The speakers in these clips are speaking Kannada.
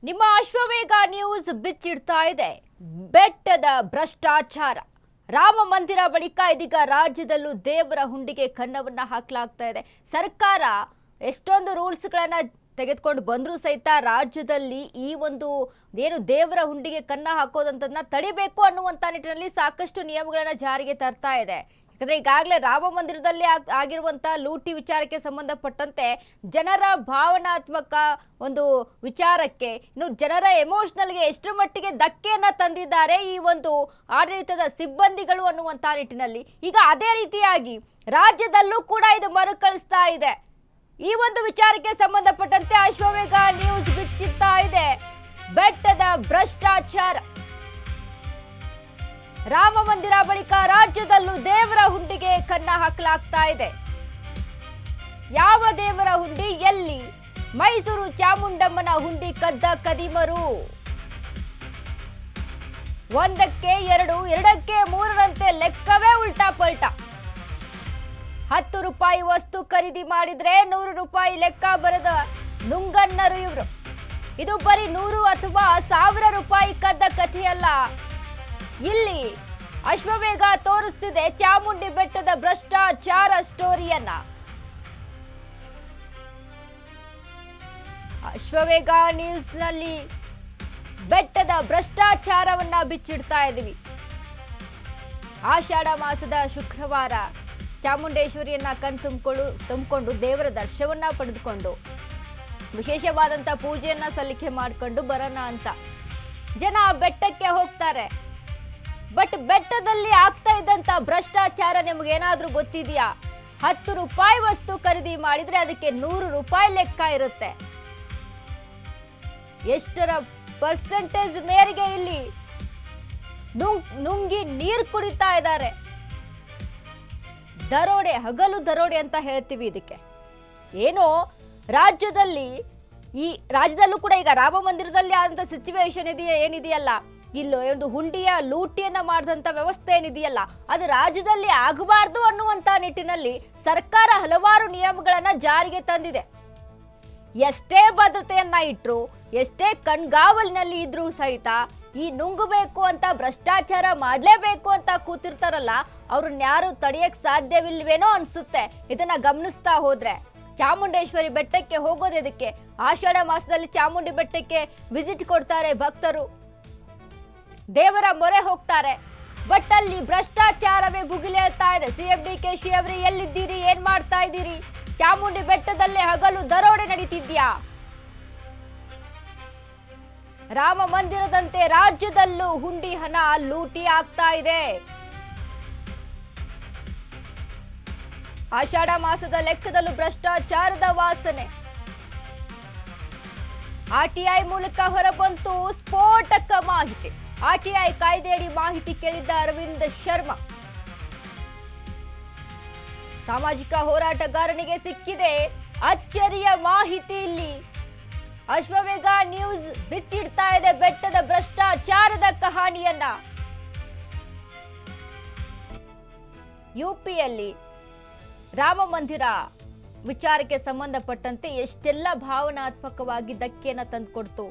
ನಿಮ್ಮ ಅಶ್ವವೇಗ ನ್ಯೂಸ್ ಬಿಚ್ಚಿಡ್ತಾ ಇದೆ ಬೆಟ್ಟದ ಭ್ರಷ್ಟಾಚಾರ. ರಾಮ ಮಂದಿರ ಬಳಿಕ ಇದೀಗ ರಾಜ್ಯದಲ್ಲೂ ದೇವರ ಹುಂಡಿಗೆ ಕನ್ನವನ್ನ ಹಾಕಲಾಗ್ತಾ ಇದೆ. ಸರ್ಕಾರ ಎಷ್ಟೊಂದು ರೂಲ್ಸ್ಗಳನ್ನ ತೆಗೆದುಕೊಂಡು ಬಂದರೂ ಸಹಿತ ರಾಜ್ಯದಲ್ಲಿ ಈ ಒಂದು ಏನು ದೇವರ ಹುಂಡಿಗೆ ಕನ್ನ ಹಾಕೋದಂತದನ್ನ ತಡಿಬೇಕು ಅನ್ನುವಂಥ ನಿಟ್ಟಿನಲ್ಲಿ ಸಾಕಷ್ಟು ನಿಯಮಗಳನ್ನ ಜಾರಿಗೆ ತರ್ತಾ ಇದೆ. ಯಾಕಂದ್ರೆ ಈಗಾಗಲೇ ರಾಮ ಮಂದಿರದಲ್ಲಿ ಆಗಿರುವಂಥ ಲೂಟಿ ವಿಚಾರಕ್ಕೆ ಸಂಬಂಧಪಟ್ಟಂತೆ ಜನರ ಭಾವನಾತ್ಮಕ ಒಂದು ವಿಚಾರಕ್ಕೆ ಇನ್ನು ಜನರ ಎಮೋಷನಲ್ಗೆ ಎಷ್ಟರ ಮಟ್ಟಿಗೆ ಧಕ್ಕೆಯನ್ನ ತಂದಿದ್ದಾರೆ ಈ ಒಂದು ಆಡಳಿತದ ಸಿಬ್ಬಂದಿಗಳು ಅನ್ನುವಂಥ ನಿಟ್ಟಿನಲ್ಲಿ ಈಗ ಅದೇ ರೀತಿಯಾಗಿ ರಾಜ್ಯದಲ್ಲೂ ಕೂಡ ಇದು ಮರುಕಳಿಸ್ತಾ ಇದೆ. ಈ ಒಂದು ವಿಚಾರಕ್ಕೆ ಸಂಬಂಧಪಟ್ಟಂತೆ ಅಶ್ವವೇಗ ನ್ಯೂಸ್ ಬಿಚ್ಚಿಡ್ತಾ ಇದೆ ಬೆಟ್ಟದ ಭ್ರಷ್ಟಾಚಾರ. ರಾಮ ಮಂದಿರ ಬಳಿಕ ರಾಜ್ಯದಲ್ಲೂ ದೇವರ ಹುಂಡಿಗೆ ಕನ್ನ ಹಾಕಲಾಗ್ತಾ ಇದೆ. ಯಾವ ದೇವರ ಹುಂಡಿ ಎಲ್ಲಿ? ಮೈಸೂರು ಚಾಮುಂಡಮ್ಮನ ಹುಂಡಿ ಕದ್ದ ಕದಿಮರು. ಒಂದಕ್ಕೆ ಎರಡು, ಎರಡಕ್ಕೆ ಮೂರರಂತೆ ಲೆಕ್ಕವೇ ಉಲ್ಟಾ ಪಲ್ಟಾ. 10 ರೂಪಾಯಿ ವಸ್ತು ಖರೀದಿ ಮಾಡಿದ್ರೆ 100 ರೂಪಾಯಿ ಲೆಕ್ಕ ಬರೆದ ನುಂಗನ್ನರು ಇವರು. ಇದು ಬರೀ 100 ಅಥವಾ 1000 ರೂಪಾಯಿ ಕದ್ದ ಕಥೆಯಲ್ಲ. ಇಲ್ಲಿ ಅಶ್ವವೇಗ ತೋರಿಸ್ತಿದೆ ಚಾಮುಂಡಿ ಬೆಟ್ಟದ ಭ್ರಷ್ಟಾಚಾರ ಸ್ಟೋರಿಯನ್ನ. ಅಶ್ವವೇಗ ನ್ಯೂಸ್ ನಲ್ಲಿ ಬೆಟ್ಟದ ಭ್ರಷ್ಟಾಚಾರವನ್ನ ಬಿಚ್ಚಿಡ್ತಾ ಇದೀವಿ. ಆಷಾಢ ಮಾಸದ ಶುಕ್ರವಾರ ಚಾಮುಂಡೇಶ್ವರಿಯನ್ನ ತುಂಬಿಕೊಂಡು ದೇವರ ದರ್ಶನವನ್ನ ಪಡೆದುಕೊಂಡು ವಿಶೇಷವಾದಂತ ಪೂಜೆಯನ್ನ ಸಲ್ಲಿಕೆ ಮಾಡಿಕೊಂಡು ಬರೋಣ ಅಂತ ಜನ ಬೆಟ್ಟಕ್ಕೆ ಹೋಗ್ತಾರೆ. ಬಟ್ ಬೆಟ್ಟದಲ್ಲಿ ಆಗ್ತಾ ಇದ್ದಂತ ಭ್ರಷ್ಟಾಚಾರ ನಿಮ್ಗೇನಾದ್ರೂ ಗೊತ್ತಿದೆಯಾ? 10 ರೂಪಾಯಿ ವಸ್ತು ಖರೀದಿ ಮಾಡಿದ್ರೆ ಅದಕ್ಕೆ 100 ರೂಪಾಯಿ ಲೆಕ್ಕ ಇರುತ್ತೆ. ಎಷ್ಟರ ಪರ್ಸೆಂಟೇಜ್ ಮೇರೆಗೆ ಇಲ್ಲಿ ನುಂಗಿ ನೀರು ಕುಡಿತಾ ಇದ್ದಾರೆ. ದರೋಡೆ, ಹಗಲು ದರೋಡೆ ಅಂತ ಹೇಳ್ತೀವಿ ಇದಕ್ಕೆ. ಏನೋ ರಾಜ್ಯದಲ್ಲೂ ಕೂಡ ಈಗ ರಾಮ ಮಂದಿರದಲ್ಲಿ ಆದಂತ ಸಿಚುವೇಶನ್ ಏನಿದೆಯಲ್ಲ, ಇಲ್ಲೋ ಒಂದು ಹುಂಡಿಯ ಲೂಟಿಯನ್ನ ಮಾಡಿದಂತ ವ್ಯವಸ್ಥೆ ಏನಿದೆಯಲ್ಲ, ಅದು ರಾಜ್ಯದಲ್ಲಿ ಆಗಬಾರ್ದು ಅನ್ನುವಂತ ನಿಟ್ಟಿನಲ್ಲಿ ಸರ್ಕಾರ ಹಲವಾರು ನಿಯಮಗಳನ್ನ ಜಾರಿಗೆ ತಂದಿದೆ. ಎಷ್ಟೇ ಭದ್ರತೆಯನ್ನ ಇಟ್ರು, ಎಷ್ಟೇ ಕಣ್ಗಾವಲಿನಲ್ಲಿ ಇದ್ರೂ ಸಹಿತ ಈ ನುಂಗಬೇಕು ಅಂತ ಭ್ರಷ್ಟಾಚಾರ ಮಾಡ್ಲೇಬೇಕು ಅಂತ ಕೂತಿರ್ತಾರಲ್ಲ, ಅವ್ರನ್ನ ಯಾರು ತಡೆಯಕ್ ಸಾಧ್ಯವಿಲ್ವೇನೋ ಅನ್ಸುತ್ತೆ ಇದನ್ನ ಗಮನಿಸ್ತಾ ಹೋದ್ರೆ. ಚಾಮುಂಡೇಶ್ವರಿ ಬೆಟ್ಟಕ್ಕೆ ಹೋಗೋದು ಇದಕ್ಕೆ. ಆಷಾಢ ಮಾಸದಲ್ಲಿ ಚಾಮುಂಡಿ ಬೆಟ್ಟಕ್ಕೆ ವಿಸಿಟ್ ಕೊಡ್ತಾರೆ ಭಕ್ತರು, ದೇವರ ಮೊರೆ ಹೋಗ್ತಾರೆ. ಬಟ್ ಅಲ್ಲಿ ಭ್ರಷ್ಟಾಚಾರವೇ ಭುಗಿಲೇಳ್ತಾ ಇದೆ. ಸಿಎಂ ಡಿಕೆಶಿ ಅವರು ಎಲ್ಲಿದ್ದೀರಿ, ಏನ್ ಮಾಡ್ತಾ ಇದ್ದೀರಿ? ಚಾಮುಂಡಿ ಬೆಟ್ಟದಲ್ಲೇ ಹಗಲು ದರೋಡೆ ನಡೀತಿದ್ಯಾ? ರಾಮ ಮಂದಿರದಂತೆ ರಾಜ್ಯದಲ್ಲೂ ಹುಂಡಿ ಹಣ ಲೂಟಿ ಆಗ್ತಾ ಇದೆ. ಆಷಾಢ ಮಾಸದ ಲೆಕ್ಕದಲ್ಲೂ ಭ್ರಷ್ಟಾಚಾರದ ವಾಸನೆ. ಆರ್ಟಿಐ ಮೂಲಕ ಹೊರಬಂತು ಸ್ಫೋಟಕ ಮಾಹಿತಿ. ಆರ್ಟಿಐ ಕಾಯ್ದೆಯಡಿ ಮಾಹಿತಿ ಕೇಳಿದ್ದ ಅರವಿಂದ್ ಶರ್ಮಾ. ಸಾಮಾಜಿಕ ಹೋರಾಟಗಾರನಿಗೆ ಸಿಕ್ಕಿದೆ ಅಚ್ಚರಿಯ ಮಾಹಿತಿ. ಇಲ್ಲಿ ಅಶ್ವವೇಗ ನ್ಯೂಸ್ ಬಿಚ್ಚಿಡ್ತಾ ಇದೆ ಬೆಟ್ಟದ ಭ್ರಷ್ಟಾಚಾರದ ಕಹಾನಿಯನ್ನ. ಯುಪಿಯಲ್ಲಿ ರಾಮ ಮಂದಿರ ವಿಚಾರಕ್ಕೆ ಸಂಬಂಧಪಟ್ಟಂತೆ ಎಷ್ಟೆಲ್ಲ ಭಾವನಾತ್ಮಕವಾಗಿ ಧಕ್ಕೆಯನ್ನ ತಂದುಕೊಡ್ತು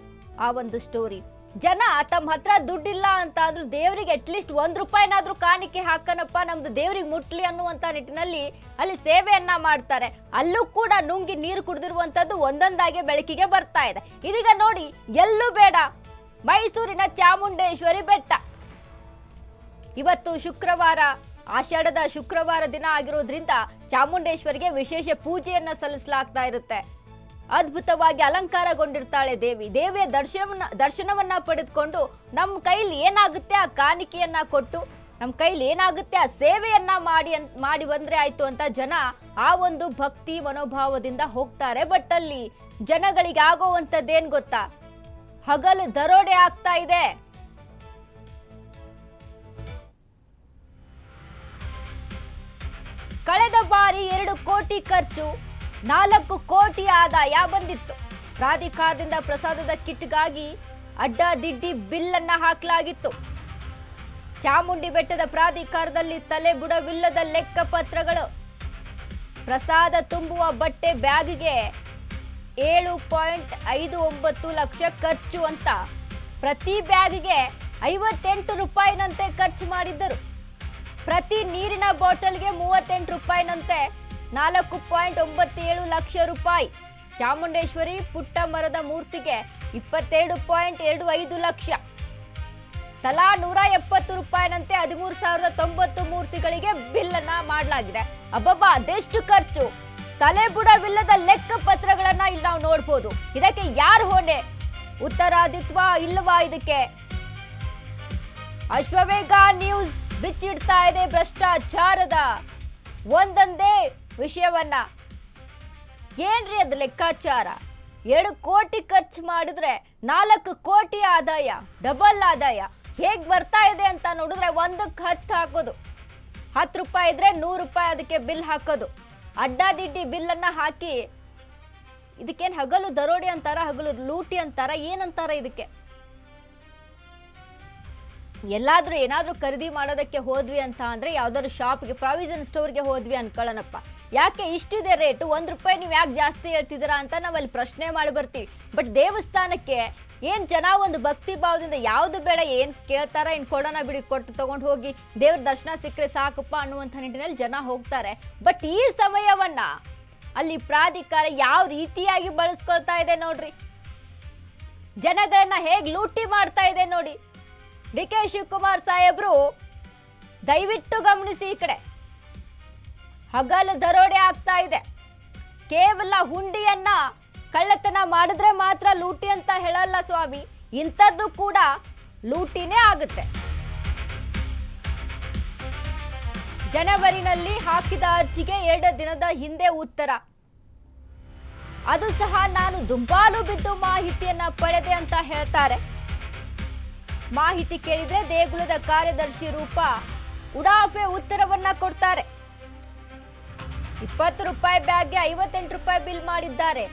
ಆ ಒಂದು ಸ್ಟೋರಿ. ಜನ ತಮ್ಮ ಹತ್ರ ದುಡ್ಡಿಲ್ಲ ಅಂತ ಆದ್ರೂ ದೇವರಿಗೆ ಅಟ್ಲೀಸ್ಟ್ 1 ರೂಪಾಯಿನಾದ್ರೂ ಕಾಣಿಕೆ ಹಾಕನಪ್ಪ, ನಮ್ದು ದೇವರಿಗೆ ಮುಟ್ಲಿ ಅನ್ನುವಂತ ನಿಟ್ಟಿನಲ್ಲಿ ಅಲ್ಲಿ ಸೇವೆಯನ್ನ ಮಾಡ್ತಾರೆ. ಅಲ್ಲೂ ಕೂಡ ನುಂಗಿ ನೀರು ಕುಡಿದಿರುವಂತದ್ದು ಒಂದೊಂದಾಗಿ ಬೆಳಕಿಗೆ ಬರ್ತಾ ಇದೆ. ಇದೀಗ ನೋಡಿ, ಎಲ್ಲೂ ಬೇಡ, ಮೈಸೂರಿನ ಚಾಮುಂಡೇಶ್ವರಿ ಬೆಟ್ಟ. ಇವತ್ತು ಶುಕ್ರವಾರ, ಆಷಾಢದ ಶುಕ್ರವಾರ ದಿನ ಆಗಿರೋದ್ರಿಂದ ಚಾಮುಂಡೇಶ್ವರಿಗೆ ವಿಶೇಷ ಪೂಜೆಯನ್ನ ಸಲ್ಲಿಸಲಾಗ್ತಾ ಇರುತ್ತೆ. ಅದ್ಭುತವಾಗಿ ಅಲಂಕಾರಗೊಂಡಿರ್ತಾಳೆ ದೇವಿ. ದೇವಿಯ ದರ್ಶನವನ್ನ ಪಡೆದುಕೊಂಡು ನಮ್ಮ ಕೈಲಿ ಏನಾಗುತ್ತೆ ಆ ಕಾಣಿಕೆಯನ್ನ ಕೊಟ್ಟು, ನಮ್ಮ ಕೈಲಿ ಏನಾಗುತ್ತೆ ಆ ಸೇವೆಯನ್ನ ಮಾಡಿ ಬಂದ್ರೆ ಆಯ್ತು ಅಂತ ಜನ ಆ ಒಂದು ಭಕ್ತಿ ಮನೋಭಾವದಿಂದ ಹೋಗ್ತಾರೆ. ಬಟ್ ಅಲ್ಲಿ ಜನಗಳಿಗೆ ಆಗೋವಂಥದ್ದೇನ್ ಗೊತ್ತಾ? ಹಗಲು ದರೋಡೆ ಆಗ್ತಾ ಇದೆ. ಕಳೆದ ಬಾರಿ 2 ಕೋಟಿ ಖರ್ಚು, 4 ಕೋಟಿ ಆದಾಯ ಬಂದಿತ್ತು. ಪ್ರಾಧಿಕಾರದಿಂದ ಪ್ರಸಾದದ ಕಿಟ್ಗಾಗಿ ಅಡ್ಡದಿಡ್ಡಿ ಬಿಲ್ ಅನ್ನ ಹಾಕಲಾಗಿತ್ತು. ಚಾಮುಂಡಿ ಬೆಟ್ಟದ ಪ್ರಾಧಿಕಾರದಲ್ಲಿ ತಲೆ ಬುಡವಿಲ್ಲದ ಲೆಕ್ಕ ಪತ್ರಗಳು, ಪ್ರಸಾದ ತುಂಬುವ ಬಟ್ಟೆ ಬ್ಯಾಗ್ಗೆ 7.59 ಲಕ್ಷ ಖರ್ಚು ಅಂತ ಪ್ರತಿ ಬ್ಯಾಗ್ಗೆ 58 ರೂಪಾಯಿನಂತೆ ಖರ್ಚು ಮಾಡಿದ್ದರು. ಪ್ರತಿ ನೀರಿನ ಬಾಟಲ್ಗೆ 38 ರೂಪಾಯಿನಂತೆ 4.97 ಲಕ್ಷ ರೂಪಾಯಿ. ಚಾಮುಂಡೇಶ್ವರಿ ಪುಟ್ಟ ಮರದ ಮೂರ್ತಿಗೆ 22.25 ಲಕ್ಷ. ತಲಾ 170 ರೂಪಾಯಿನಂತೆ 13,090 ಮೂರ್ತಿಗಳಿಗೆ ಬಿಲ್ ಅನ್ನ ಮಾಡಲಾಗಿದೆ. ಅಬ್ಬಬ್ಬಾ, ಅದೆಷ್ಟು ಖರ್ಚು! ತಲೆಬುಡವಿಲ್ಲದ ಲೆಕ್ಕ ಪತ್ರಗಳನ್ನ ಇಲ್ಲಿ ನಾವು ನೋಡ್ಬೋದು. ಇದಕ್ಕೆ ಯಾರು ಹೊಣೆ? ಉತ್ತರಾದಿತ್ವ ಇಲ್ಲವಾ ಇದಕ್ಕೆ? ಅಶ್ವವೇಗ ನ್ಯೂಸ್ ಬಿಚ್ಚಿಡ್ತಾ ಇದೆ ಭ್ರಷ್ಟಾಚಾರದ ಒಂದೊಂದೇ ವಿಷಯವನ್ನ. ಏನ್ರಿ ಅದು ಲೆಕ್ಕಾಚಾರ? 2 ಕೋಟಿ ಖರ್ಚು ಮಾಡಿದ್ರೆ 4 ಕೋಟಿ ಆದಾಯ, ಡಬಲ್ ಆದಾಯ ಹೇಗ್ ಬರ್ತಾ ಇದೆ ಅಂತ ನೋಡಿದ್ರೆ 1ಕ್ಕೆ 10 ಹಾಕೋದು. 10 ರೂಪಾಯಿ ಇದ್ರೆ 100 ರೂಪಾಯಿ ಅದಕ್ಕೆ ಬಿಲ್ ಹಾಕೋದು. ಅಡ್ಡಾದಿಡ್ಡಿ ಬಿಲ್ಲನ್ನ ಹಾಕಿ ಇದಕ್ಕೇನು ಹಗಲು ದರೋಡೆ ಅಂತಾರ, ಹಗಲು ಲೂಟಿ ಅಂತಾರ, ಏನಂತಾರ ಇದಕ್ಕೆ? ಎಲ್ಲಾದ್ರೂ ಏನಾದ್ರೂ ಖರೀದಿ ಮಾಡೋದಕ್ಕೆ ಹೋದ್ವಿ ಅಂತ ಅಂದ್ರೆ ಯಾವ್ದಾದ್ರು ಶಾಪ್ಗೆ, ಪ್ರಾವಿಷನ್ ಸ್ಟೋರ್ಗೆ ಹೋದ್ವಿ ಅನ್ಕೊಳ್ಳೋಣಪ್ಪ, ಯಾಕೆ ಇಷ್ಟಿದೆ ರೇಟು, 1 ರೂಪಾಯಿ ನೀವು ಯಾಕೆ ಜಾಸ್ತಿ ಹೇಳ್ತಿದ್ದೀರಾ ಅಂತ ನಾವಲ್ಲಿ ಪ್ರಶ್ನೆ ಮಾಡಿ ಬರ್ತೀವಿ. ಬಟ್ ದೇವಸ್ಥಾನಕ್ಕೆ ಏನ್ ಜನ ಒಂದು ಭಕ್ತಿ ಭಾವದಿಂದ ಯಾವ್ದು ಬೇಡ, ಏನ್ ಕೇಳ್ತಾರ, ಏನ್ ಕೊಡೋಣ ಬಿಡಿ, ಕೊಟ್ಟು ತಗೊಂಡು ಹೋಗಿ ದೇವ್ರ ದರ್ಶನ ಸಿಕ್ಕರೆ ಸಾಕಪ್ಪ ಅನ್ನುವಂಥ ನಿಟ್ಟಿನಲ್ಲಿ ಜನ ಹೋಗ್ತಾರೆ. ಬಟ್ ಈ ಸಮಯವನ್ನ ಅಲ್ಲಿ ಪ್ರಾಧಿಕಾರ ಯಾವ ರೀತಿಯಾಗಿ ಬಳಸ್ಕೊಳ್ತಾ ಇದೆ ನೋಡ್ರಿ. ಜನಗಳನ್ನ ಹೇಗ್ ಲೂಟಿ ಮಾಡ್ತಾ ಇದೆ ನೋಡಿ. ಡಿ.ಕೆ. ಶಿವಕುಮಾರ್ ಸಾಹೇಬ್ರು ದಯವಿಟ್ಟು ಗಮನಿಸಿ, ಈ ಕಡೆ ಹಗಲು ದರೋಡೆ ಆಗ್ತಾ ಇದೆ. ಕೇವಲ ಹುಂಡಿಯನ್ನ ಕಳ್ಳತನ ಮಾಡಿದ್ರೆ ಮಾತ್ರ ಲೂಟಿ ಅಂತ ಹೇಳಲ್ಲ ಸ್ವಾಮಿ, ಇಂಥದ್ದು ಕೂಡ ಲೂಟಿನೇ ಆಗುತ್ತೆ. ಜನವರಿನಲ್ಲಿ ಹಾಕಿದ ಅರ್ಜಿಗೆ 2 ದಿನದ ಹಿಂದೆ ಉತ್ತರ, ಅದು ಸಹ ನಾನು ದುಂಬಾಲು ಬಿದ್ದು ಮಾಹಿತಿಯನ್ನ ಪಡೆದೆ ಅಂತ ಹೇಳ್ತಾರೆ. ಮಾಹಿತಿ ಕೇಳಿದ್ರೆ ದೇಗುಲದ ಕಾರ್ಯದರ್ಶಿ ರೂಪ ಉಡಾಫೆ ಉತ್ತರವನ್ನ ಕೊಡ್ತಾರೆ. 20 ರೂಪಾಯಿ ಬ್ಯಾಗ್ಗೆ 58 ರೂಪಾಯಿ ಬಿಲ್ ಮಾಡಿದ್ದಾರೆ.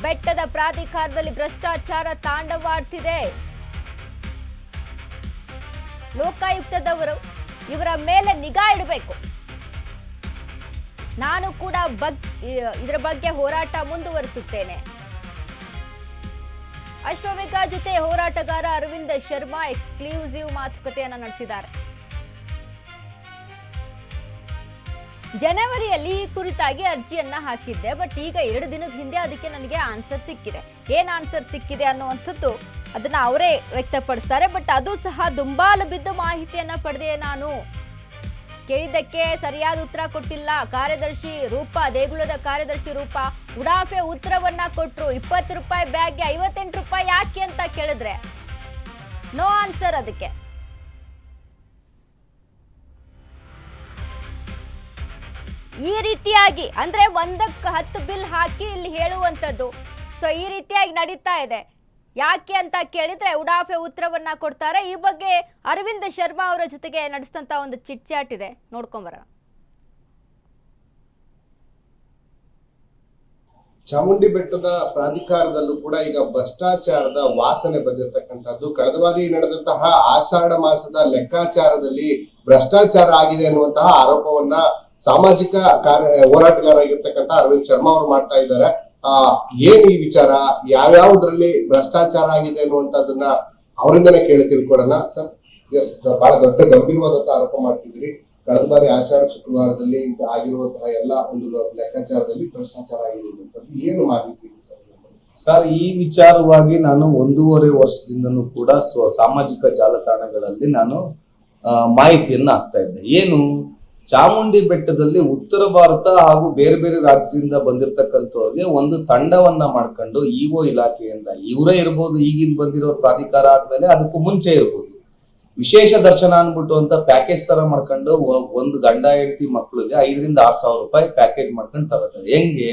ಬೆಟ್ಟದ ಪ್ರಾಧಿಕಾರದಲ್ಲಿ ಭ್ರಷ್ಟಾಚಾರ ತಾಂಡವಾಡ್ತಿದೆ. ಲೋಕಾಯುಕ್ತದವರು ಇವರ ಮೇಲೆ ನಿಗಾ ಇಡಬೇಕು. ನಾನು ಕೂಡ ಇದರ ಬಗ್ಗೆ ಹೋರಾಟ ಮುಂದುವರಿಸುತ್ತೇನೆ. ಅಶ್ವವೇಗ ಜೊತೆ ಹೋರಾಟಗಾರ ಅರವಿಂದ್ ಶರ್ಮಾ ಎಕ್ಸ್ಕ್ಲೂಸಿವ್ ಮಾತುಕತೆಯನ್ನ ನಡೆಸಿದ್ದಾರೆ. ಜನವರಿಯಲ್ಲಿ ಈ ಕುರಿತಾಗಿ ಅರ್ಜಿಯನ್ನ ಹಾಕಿದ್ದೆ, ಬಟ್ ಈಗ 2 ದಿನದ ಹಿಂದೆ ಅದಕ್ಕೆ ನನಗೆ ಆನ್ಸರ್ ಸಿಕ್ಕಿದೆ. ಏನ್ ಆನ್ಸರ್ ಸಿಕ್ಕಿದೆ ಅನ್ನುವಂಥದ್ದು ಅದನ್ನ ಅವರೇ ವ್ಯಕ್ತಪಡಿಸ್ತಾರೆ. ಬಟ್ ಅದು ಸಹ ದುಂಬಾಲು ಬಿದ್ದು ಮಾಹಿತಿಯನ್ನ ಪಡೆದೆ, ನಾನು ಕೇಳಿದ್ದಕ್ಕೆ ಸರಿಯಾದ ಉತ್ತರ ಕೊಟ್ಟಿಲ್ಲ. ಕಾರ್ಯದರ್ಶಿ ರೂಪ, ದೇಗುಲದ ಕಾರ್ಯದರ್ಶಿ ರೂಪ ಉಡಾಫೆ ಉತ್ತರವನ್ನ ಕೊಟ್ರು. 20 ರೂಪಾಯಿ ಬ್ಯಾಗ್ಗೆ 58 ರೂಪಾಯಿ ಯಾಕೆ ಅಂತ ಕೇಳಿದ್ರೆ ನೋ ಆನ್ಸರ್. ಅದಕ್ಕೆ ಈ ರೀತಿಯಾಗಿ ಅಂದ್ರೆ 1ಕ್ಕೆ 10 ಬಿಲ್ ಹಾಕಿ ಇಲ್ಲಿ ಹೇಳುವಂಥದ್ದು. ಸೊ ಈ ರೀತಿಯಾಗಿ ನಡೀತಾ ಇದೆ. ಯಾಕೆ ಅಂತ ಕೇಳಿದ್ರೆ ಉಡಾಫೆ ಉತ್ತರವನ್ನ ಕೊಡ್ತಾರೆ. ಈ ಬಗ್ಗೆ ಅರವಿಂದ್ ಶರ್ಮಾ ಅವರ ಜೊತೆಗೆ ನಡೆಸಿದಂತ ಒಂದು ಚಿಟ್ ಚಾಟ್ ಇದೆ, ನೋಡ್ಕೊಂಬರೋಣ. ಚಾಮುಂಡಿ ಬೆಟ್ಟದ ಪ್ರಾಧಿಕಾರದಲ್ಲೂ ಕೂಡ ಈಗ ಭ್ರಷ್ಟಾಚಾರದ ವಾಸನೆ ಬಂದಿರತಕ್ಕಂಥದ್ದು. ಕಳೆದ ಬಾರಿ ನಡೆದಂತಹ ಆಷಾಢ ಮಾಸದ ಲೆಕ್ಕಾಚಾರದಲ್ಲಿ ಭ್ರಷ್ಟಾಚಾರ ಆಗಿದೆ ಅನ್ನುವಂತಹ ಆರೋಪವನ್ನ ಸಾಮಾಜಿಕ ಹೋರಾಟಗಾರರಾಗಿರ್ತಕ್ಕಂಥ ಅರವಿಂದ್ ಶರ್ಮಾ ಅವರು ಮಾಡ್ತಾ ಇದ್ದಾರೆ. ಏನ್ ಈ ವಿಚಾರ, ಯಾವ್ಯಾವುದ್ರಲ್ಲಿ ಭ್ರಷ್ಟಾಚಾರ ಆಗಿದೆ ಅನ್ನುವಂಥದ್ದನ್ನ ಅವರಿಂದನೇ ಕೇಳಿ ತಿಳ್ಕೊಳ್ಳೋಣ. ಸರ್, ಬಹಳ ದೊಡ್ಡ ಗಂಭೀರವಾದಂತಹ ಆರೋಪ ಮಾಡ್ತಿದ್ರಿ. ಕಳೆದ ಬಾರಿ ಆಷಾಢ ಶುಕ್ರವಾರದಲ್ಲಿ ಆಗಿರುವಂತಹ ಎಲ್ಲ ಒಂದು ಲೆಕ್ಕಾಚಾರದಲ್ಲಿ ಭ್ರಷ್ಟಾಚಾರ ಆಗಿದೆ ಅನ್ನುವಂಥದ್ದು ಏನು ಮಾಹಿತಿ ಇದೆ ಸರ್? ಸರ್, ಈ ವಿಚಾರವಾಗಿ ನಾನು 1.5 ವರ್ಷದಿಂದನೂ ಕೂಡ ಸಾಮಾಜಿಕ ಜಾಲತಾಣಗಳಲ್ಲಿ ನಾನು ಮಾಹಿತಿಯನ್ನ ಹಾಕ್ತಾ ಇದ್ದೆ. ಏನು, ಚಾಮುಂಡಿ ಬೆಟ್ಟದಲ್ಲಿ ಉತ್ತರ ಭಾರತ ಹಾಗೂ ಬೇರೆ ಬೇರೆ ರಾಜ್ಯದಿಂದ ಬಂದಿರತಕ್ಕಂಥವ್ರಿಗೆ ಒಂದು ತಂಡವನ್ನ ಮಾಡ್ಕೊಂಡು ಇಒ ಇಲಾಖೆಯಿಂದ, ಇವರೇ ಇರ್ಬೋದು, ಈಗಿನ ಬಂದಿರೋ ಪ್ರಾಧಿಕಾರ ಆದ್ಮೇಲೆ ಅದಕ್ಕೂ ಮುಂಚೆ ಇರ್ಬೋದು, ವಿಶೇಷ ದರ್ಶನ ಅನ್ಬಿಟ್ಟು ಅಂತ ಪ್ಯಾಕೇಜ್ ತರ ಮಾಡ್ಕೊಂಡು ಒಂದು ಗಂಡ ಹೆಂಡತಿ ಮಕ್ಕಳಿಗೆ 5,000 ರಿಂದ 6,000 ರೂಪಾಯಿ ಪ್ಯಾಕೇಜ್ ಮಾಡ್ಕೊಂಡು ತಗೋತಾರೆ. ಹೆಂಗೆ,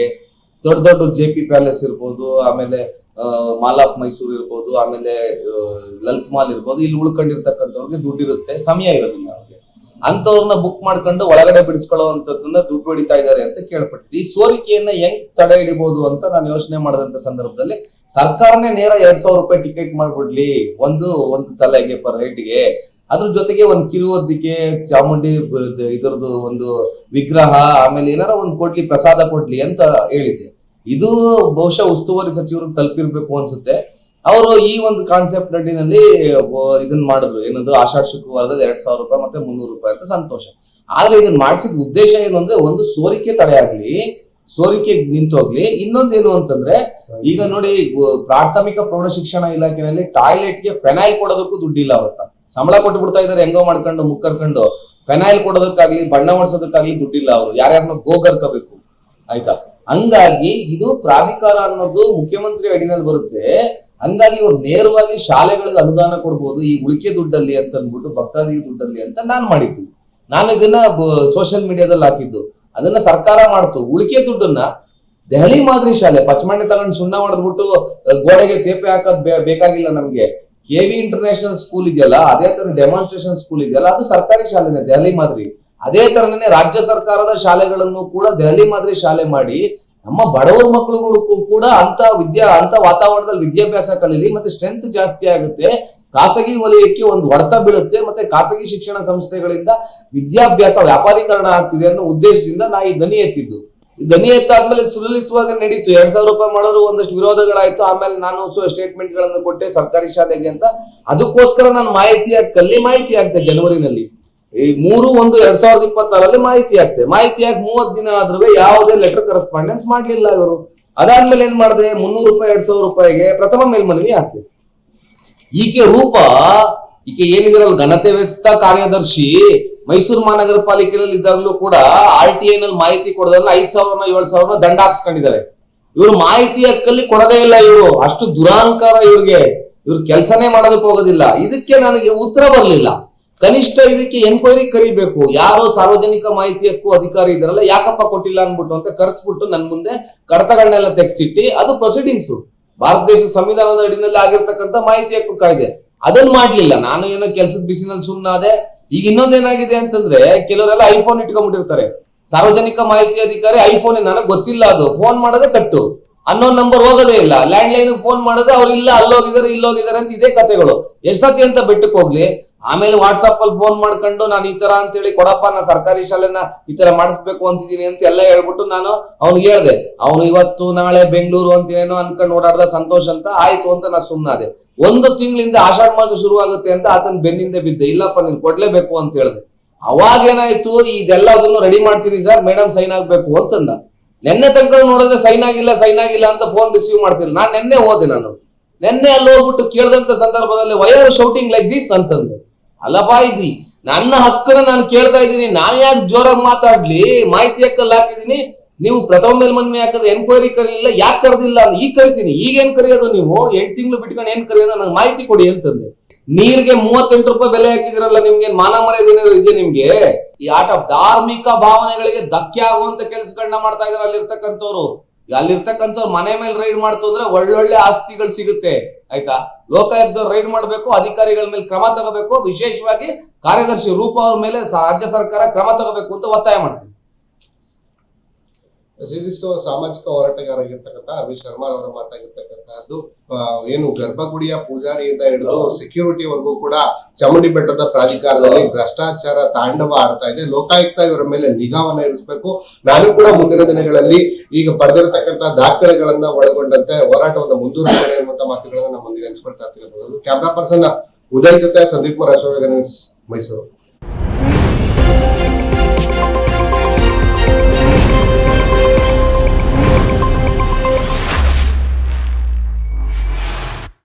ದೊಡ್ಡ ದೊಡ್ಡ JP ಪ್ಯಾಲೇಸ್ ಇರ್ಬೋದು, ಆಮೇಲೆ ಮಾಲ್ ಆಫ್ ಮೈಸೂರು ಇರ್ಬೋದು, ಆಮೇಲೆ ಲಲಿತ್ ಮಾಲ್ ಇರ್ಬೋದು, ಇಲ್ಲಿ ಉಳ್ಕೊಂಡಿರ್ತಕ್ಕಂಥವ್ರಿಗೆ ದುಡ್ಡಿರುತ್ತೆ, ಸಮಯ ಇರೋದಿಲ್ಲ ಅವ್ರಿಗೆ. ಅಂತವ್ರನ್ನ ಬುಕ್ ಮಾಡ್ಕೊಂಡು ಒಳಗಡೆ ಬಿಡಿಸ್ಕೊಳ್ಳುವಂತದನ್ನ ದುಡ್ಡು ಹೊಡಿತಾ ಇದ್ದಾರೆ ಅಂತ ಕೇಳ್ಪಟ್ಟಿದ್ವಿ. ಈ ಸೋರಿಕೆಯನ್ನ ಹೆಂಗ್ ತಡೆ ಹಿಡಿಬಹುದು ಅಂತ ನಾನು ಯೋಚನೆ ಮಾಡಿದಂತ ಸಂದರ್ಭದಲ್ಲಿ ಸರ್ಕಾರನೇ ನೇರ 2,000 ರೂಪಾಯಿ ಟಿಕೆಟ್ ಮಾಡ್ಬಿಡ್ಲಿ ಒಂದು ತಲೆಗೆ ಪರ್ ಹೆಡ್ಗೆ, ಅದ್ರ ಜೊತೆಗೆ ಒಂದು ಕಿರುವದ್ದಿಕೆ ಚಾಮುಂಡಿ ಇದರದ್ದು ಒಂದು ವಿಗ್ರಹ, ಆಮೇಲೆ ಏನಾರ ಒಂದು ಕೊಡ್ಲಿ, ಪ್ರಸಾದ ಕೊಡ್ಲಿ ಅಂತ ಹೇಳಿದ್ದೆ. ಇದು ಬಹುಶಃ ಉಸ್ತುವಾರಿ ಸಚಿವರಿಗೆ ತಲುಪಿರ್ಬೇಕು ಅನ್ಸುತ್ತೆ. ಅವರು ಈ ಒಂದು ಕಾನ್ಸೆಪ್ಟ್ ನಡಿನಲ್ಲಿ ಇದನ್ನ ಮಾಡಿದ್ರು, ಏನದು ಆಷಾಢ ಶುಕ್ರವಾರದಲ್ಲಿ 2,000 ರೂಪಾಯಿ ಮತ್ತೆ 300 ರೂಪಾಯಿ ಅಂತ. ಸಂತೋಷ. ಆದ್ರೆ ಇದನ್ನ ಮಾಡಿಸಿದ ಉದ್ದೇಶ ಏನು ಅಂದ್ರೆ, ಒಂದು ಸೋರಿಕೆ ತಡೆ ಆಗ್ಲಿ, ಸೋರಿಕೆ ನಿಂತೋಗ್ಲಿ. ಇನ್ನೊಂದೇನು ಅಂತಂದ್ರೆ, ಈಗ ನೋಡಿ ಪ್ರಾಥಮಿಕ ಪ್ರೌಢ ಶಿಕ್ಷಣ ಇಲಾಖೆಯಲ್ಲಿ ಟಾಯ್ಲೆಟ್ಗೆ ಫೆನೈಲ್ ಕೊಡೋದಕ್ಕೂ ದುಡ್ಡಿಲ್ಲ. ಅವ್ರ ಹತ್ರ ಸಂಬಳ ಕೊಟ್ಟು ಬಿಡ್ತಾ ಇದಾರೆ, ಹೆಂಗೋ ಮಾಡ್ಕೊಂಡು ಮುಕ್ಕರ್ಕೊಂಡು. ಫೆನೈಲ್ ಕೊಡೋದಕ್ಕಾಗ್ಲಿ ಬಣ್ಣ ಮಾಡಿಸೋದಕ್ಕಾಗ್ಲಿ ದುಡ್ಡಿಲ್ಲ. ಅವರು ಯಾರ್ಯಾರನ್ನ ಗೋಗರ್ಕಬೇಕು, ಆಯ್ತಾ. ಹಂಗಾಗಿ ಇದು ಪ್ರಾಧಿಕಾರ ಅನ್ನೋದು ಮುಖ್ಯಮಂತ್ರಿ ಅಡಿನಲ್ಲಿ ಬರುತ್ತೆ. ಹಂಗಾಗಿ ಇವ್ರು ನೇರವಾಗಿ ಶಾಲೆಗಳಿಗೆ ಅನುದಾನ ಕೊಡ್ಬೋದು ಈ ಉಳಿಕೆ ದುಡ್ಡಲ್ಲಿ ಅಂತ ಅಂದ್ಬಿಟ್ಟು, ಭಕ್ತಾದಿ ದುಡ್ಡಲ್ಲಿ ಅಂತ ನಾನ್ ಮಾಡಿದ್ದು. ನಾನು ಇದನ್ನ ಸೋಷಿಯಲ್ ಮೀಡಿಯಾದಲ್ಲಿ ಹಾಕಿದ್ದು. ಅದನ್ನ ಸರ್ಕಾರ ಮಾಡ್ತು. ಉಳಿಕೆ ದುಡ್ಡನ್ನ ದೆಹಲಿ ಮಾದರಿ ಶಾಲೆ ಪಚಮಣೆ ತಗೊಂಡು ಸುಣ್ಣ ಹೊಡೆದ್ಬಿಟ್ಟು ಗೋಡೆಗೆ ತೇಪೆ ಹಾಕೋದ್ ಬೇಕಾಗಿಲ್ಲ ನಮ್ಗೆ. KV ಇಂಟರ್ನ್ಯಾಷನಲ್ ಸ್ಕೂಲ್ ಇದೆಯಲ್ಲ, ಅದೇ ತರ ಡೆಮಾನ್ಸ್ಟ್ರೇಷನ್ ಸ್ಕೂಲ್ ಇದೆಯಲ್ಲ, ಅದು ಸರ್ಕಾರಿ ಶಾಲೆನೇ ದೆಹಲಿ ಮಾದರಿ. ಅದೇ ತರನೇ ರಾಜ್ಯ ಸರ್ಕಾರದ ಶಾಲೆಗಳನ್ನು ಕೂಡ ದೆಹಲಿ ಮಾದರಿ ಶಾಲೆ ಮಾಡಿ ನಮ್ಮ ಬಡವರ ಮಕ್ಕಳುಗಳು ಕೂಡ ಅಂತ ವಾತಾವರಣದಲ್ಲಿ ವಿದ್ಯಾಭ್ಯಾಸ ಕಲೀಲಿ, ಮತ್ತೆ ಸ್ಟ್ರೆಂತ್ ಜಾಸ್ತಿ ಆಗುತ್ತೆ. ಖಾಸಗಿ ವಲಯಕ್ಕೆ ಒಂದು ಹೊಡೆತ ಬೀಳುತ್ತೆ, ಮತ್ತೆ ಖಾಸಗಿ ಶಿಕ್ಷಣ ಸಂಸ್ಥೆಗಳಿಂದ ವಿದ್ಯಾಭ್ಯಾಸ ವ್ಯಾಪಾರೀಕರಣ ಆಗ್ತಿದೆ ಅನ್ನೋ ಉದ್ದೇಶದಿಂದ ನಾ ಈ ದನಿ ಎತ್ತಿದ್ದು. ಈ ದನಿ ಎತ್ತಾದ್ಮೇಲೆ ಸುಲಲಿತವಾಗಿ ನಡೀತು. 2,000 ರೂಪಾಯಿ ಮಾಡೋರು ಒಂದಷ್ಟು ವಿರೋಧಗಳಾಯ್ತು. ಆಮೇಲೆ ನಾನು ಸ್ಟೇಟ್ಮೆಂಟ್ ಗಳನ್ನು ಕೊಟ್ಟೆ ಸರ್ಕಾರಿ ಶಾಲೆಗೆ ಅಂತ. ಅದಕ್ಕೋಸ್ಕರ ನಾನು ಮಾಹಿತಿ ಆಗ್ತೆ ಜನವರಿನಲ್ಲಿ. ಈ 3/1/2026 ಮಾಹಿತಿ ಆಗ್ತದೆ. ಮಾಹಿತಿ ಆಗಿ 30 ದಿನ ಆದ್ರೂ ಯಾವುದೇ ಲೆಟರ್ ಕರೆಸ್ಪಾಂಡೆನ್ಸ್ ಮಾಡ್ಲಿಲ್ಲ ಇವರು. ಅದಾದ್ಮೇಲೆ ಏನ್ ಮಾಡಿದೆ, 300 ರೂಪಾಯಿ 2,000 ರೂಪಾಯಿಗೆ ಪ್ರಥಮ ಮೇಲ್ಮನವಿ ಆಗ್ತದೆ. ಈಕೆ ಏನಿದ್ರಲ್ಲ ಘನತೆವೆತ್ತ ಕಾರ್ಯದರ್ಶಿ ಮೈಸೂರು ಮಹಾನಗರ ಪಾಲಿಕೆಯಲ್ಲಿ ಇದ್ದಾಗಲೂ ಕೂಡ RTI ನಲ್ಲಿ ಮಾಹಿತಿ ಕೊಡೋದನ್ನ 5,000 7,000 ದಂಡ ಹಾಕ್ಸ್ಕೊಂಡಿದ್ದಾರೆ. ಇವರು ಮಾಹಿತಿ ಹಕ್ಕಲ್ಲಿ ಕೊಡದೇ ಇಲ್ಲ. ಇವರು ಅಷ್ಟು ದುರಾಂಕಾರ ಇವ್ರಿಗೆ. ಇವ್ರು ಕೆಲಸನೇ ಮಾಡೋದಕ್ಕೆ ಹೋಗೋದಿಲ್ಲ. ಇದಕ್ಕೆ ನನಗೆ ಉತ್ತರ ಬರ್ಲಿಲ್ಲ. ಕನಿಷ್ಠ ಇದಕ್ಕೆ ಎನ್ಕ್ವೈರಿ ಕರಿಬೇಕು. ಯಾರೋ ಸಾರ್ವಜನಿಕ ಮಾಹಿತಿ ಹಕ್ಕು ಅಧಿಕಾರಿ ಇದಾರಲ್ಲ, ಯಾಕಪ್ಪ ಕೊಟ್ಟಿಲ್ಲ ಅನ್ಬಿಟ್ಟು ಅಂತ ಕರೆಸ್ಬಿಟ್ಟು ನನ್ ಮುಂದೆ ಕಡತಗಳನ್ನೆಲ್ಲ ತೆಗೆಸಿಟ್ಟಿ, ಅದು ಪ್ರೊಸೀಡಿಂಗ್ಸ್ ಭಾರತ ದೇಶ ಸಂವಿಧಾನದ ಅಡಿನಲ್ಲಿ ಆಗಿರ್ತಕ್ಕಂಥ ಮಾಹಿತಿ ಹಕ್ಕು ಕಾಯ್ದೆ, ಅದನ್ನ ಮಾಡ್ಲಿಲ್ಲ. ನಾನು ಏನೋ ಕೆಲಸದ ಬಿಸಿನಲ್ಲಿ ಸುಮ್ಮನಾದೆ. ಈಗ ಇನ್ನೊಂದೇನಾಗಿದೆ ಅಂತಂದ್ರೆ, ಕೆಲವರೆಲ್ಲ ಐಫೋನ್ ಇಟ್ಕೊಂಡ್ಬಿಟ್ಟಿರ್ತಾರೆ. ಸಾರ್ವಜನಿಕ ಮಾಹಿತಿ ಅಧಿಕಾರಿ ಐಫೋನ್ ನನಗೆ ಗೊತ್ತಿಲ್ಲ, ಅದು ಫೋನ್ ಮಾಡೋದೇ ಕಟ್ಟು, ಅನ್ನೋನ್ ನಂಬರ್ ಹೋಗೋದೇ ಇಲ್ಲ. ಲ್ಯಾಂಡ್ ಲೈನ್ ಫೋನ್ ಮಾಡಿದ್ರೆ ಅವ್ರು ಇಲ್ಲ ಇಲ್ಲೋಗಿದ್ದಾರೆ ಅಂತ ಇದೇ ಕಥೆಗಳು. ಎಷ್ಟ್ ಸತಿ ಅಂತ ಬೆಟ್ಟಕ್ಕೆ ಹೋಗ್ಲಿ. ಆಮೇಲೆ ವಾಟ್ಸಾಪ್ ಅಲ್ಲಿ ಫೋನ್ ಮಾಡ್ಕೊಂಡು ನಾನು ಈ ತರ ಅಂತ ಹೇಳಿ, ಕೊಡಪ್ಪ ನಾ ಸರ್ಕಾರಿ ಶಾಲೆನ ಈ ತರ ಮಾಡಿಸ್ಬೇಕು ಅಂತಿದ್ದೀನಿ ಅಂತ ಎಲ್ಲ ಹೇಳ್ಬಿಟ್ಟು ನಾನು ಅವ್ನಿಗೆ ಹೇಳ್ದೆ. ಅವನು ಇವತ್ತು ನಾಳೆ ಬೆಂಗಳೂರು ಅಂತೀನೇನೋ ಅನ್ಕೊಂಡು ಓಡಾಡ್ದ. ಸಂತೋಷ ಅಂತ ಆಯ್ತು ಅಂತ ನಾ ಸುಮ್ನಾದೆ. 1 ತಿಂಗಳಿಂದ ಆಷಾಢ ಮಾಸ ಶುರು ಆಗುತ್ತೆ ಅಂತ ಆತನ ಬೆನ್ನಿಂದ ಬಿದ್ದೆ. ಇಲ್ಲಪ್ಪ ನೀನ್ ಕೊಡ್ಲೇಬೇಕು ಅಂತ ಹೇಳ್ದೆ. ಅವಾಗ ಏನಾಯ್ತು, ಇದೆಲ್ಲದನ್ನು ರೆಡಿ ಮಾಡ್ತೀನಿ ಸರ್, ಮೇಡಮ್ ಸೈನ್ ಆಗ್ಬೇಕು ಅಂತಂದ. ನೆನ್ನೆ ತನಕ ನೋಡಿದ್ರೆ ಸೈನ್ ಆಗಿಲ್ಲ ಅಂತ ಫೋನ್ ರಿಸೀವ್ ಮಾಡ್ತಿಲ್ಲ. ನಾನ್ ನೆನ್ನೆ ಹೋದೆ. ನೆನ್ನೆ ಅಲ್ಲಿ ಹೋಗ್ಬಿಟ್ಟು ಕೇಳ್ದಂತ ಸಂದರ್ಭದಲ್ಲಿ why are shouting like this ಅಂತಂದು. ಅಲ್ಲಪ್ಪ, ಇದು ನನ್ನ ಹಕ್ಕನ್ನ ನಾನು ಕೇಳ್ತಾ ಇದ್ದೀನಿ. ನಾನು ಯಾಕೆ ಜೋರಾಗಿ ಮಾತಾಡ್ಲಿ? ಮಾಹಿತಿ ಹಕ್ಕಲ್ಲಿ ಹಾಕಿದೀನಿ. ನೀವು ಪ್ರಥಮ ಮೇಲ್ಮನವಿ ಹಾಕಿದ್ರೆ ಎನ್ಕ್ವೈರಿ ಕರೀಲಿಲ್ಲ, ಯಾಕೆ ಕರೆದಿಲ್ಲ? ಈಗ ಕರಿತೀನಿ. ಈಗೇನ್ ಕರೆಯೋದು ನೀವು? 8 ತಿಂಗಳು ಬಿಟ್ಕೊಂಡು ಏನ್ ಕರೆಯೋದು? ನಂಗೆ ಮಾಹಿತಿ ಕೊಡಿ ಅಂತಂದೆ. ನೀರಿಗೆ 38 ರೂಪಾಯಿ ಬೆಲೆ ಹಾಕಿದಿರಲ್ಲ, ನಿಮ್ಗೆ ಮಾನ ಮರ್ಯಾದೆ ಏನಾದ್ರು ಇದೆ ನಿಮ್ಗೆ? ಈ ಆಟ ಧಾರ್ಮಿಕ ಭಾವನೆಗಳಿಗೆ ಧಕ್ಕೆ ಆಗುವಂತ ಕೆಲಸಗಳನ್ನ ಮಾಡ್ತಾ ಇದಾರೆ ಅಲ್ಲಿರ್ತಕ್ಕಂಥವ್ರು ಮನೆ ಮೇಲೆ ರೈಡ್ ಮಾಡ್ತು ಅಂದ್ರೆ ಒಳ್ಳೊಳ್ಳೆ ಆಸ್ತಿಗಳು ಸಿಗುತ್ತೆ, ಆಯ್ತಾ. ಲೋಕಾಯುಕ್ತವ್ರು ರೈಡ್ ಮಾಡ್ಬೇಕು, ಅಧಿಕಾರಿಗಳ ಮೇಲೆ ಕ್ರಮ ತಗೋಬೇಕು. ವಿಶೇಷವಾಗಿ ಕಾರ್ಯದರ್ಶಿ ರೂಪ ಅವ್ರ ಮೇಲೆ ರಾಜ್ಯ ಸರ್ಕಾರ ಕ್ರಮ ತಗೋಬೇಕು ಅಂತ ಒತ್ತಾಯ ಮಾಡ್ತೀನಿ. ಇದಿಷ್ಟು ಸಾಮಾಜಿಕ ಹೋರಾಟಗಾರರಾಗಿರ್ತಕ್ಕಂಥ ಅರವಿಂದ್ ಶರ್ಮಾ ಅವರ ಮಾತಾಗಿರ್ತಕ್ಕಂಥದ್ದು. ಏನು ಗರ್ಭಗುಡಿಯ ಪೂಜಾರಿಯಿಂದ ಹಿಡಿದು ಸೆಕ್ಯೂರಿಟಿ ವರೆಗೂ ಕೂಡ ಚಾಮುಂಡಿ ಬೆಟ್ಟದ ಪ್ರಾಧಿಕಾರದಲ್ಲಿ ಭ್ರಷ್ಟಾಚಾರ ತಾಂಡವ ಆಡ್ತಾ ಇದೆ. ಲೋಕಾಯುಕ್ತ ಇವರ ಮೇಲೆ ನಿಗಾವನ್ನ ಇರಿಸಬೇಕು. ನಾನು ಕೂಡ ಮುಂದಿನ ದಿನಗಳಲ್ಲಿ ಈಗ ಪಡೆದಿರತಕ್ಕಂಥ ದಾಖಲೆಗಳನ್ನ ಒಳಗೊಂಡಂತೆ ಹೋರಾಟವನ್ನು ಮುಂದುವರಿಸಿದೆ ಎನ್ನುವಂತ ಮಾತುಗಳನ್ನ ನಮ್ಮೊಂದಿಗೆ ಹಂಚ್ಕೊಳ್ತಾ ಇರ್ತೀವಿ. ಕ್ಯಾಮ್ರಾ ಪರ್ಸನ್ ಉದಯ್ ಜೊತೆ ಸಂದೀಪ್ ಕುಮಾರ್, ಅಶೋಕ ನ್ಯೂಸ್, ಮೈಸೂರು.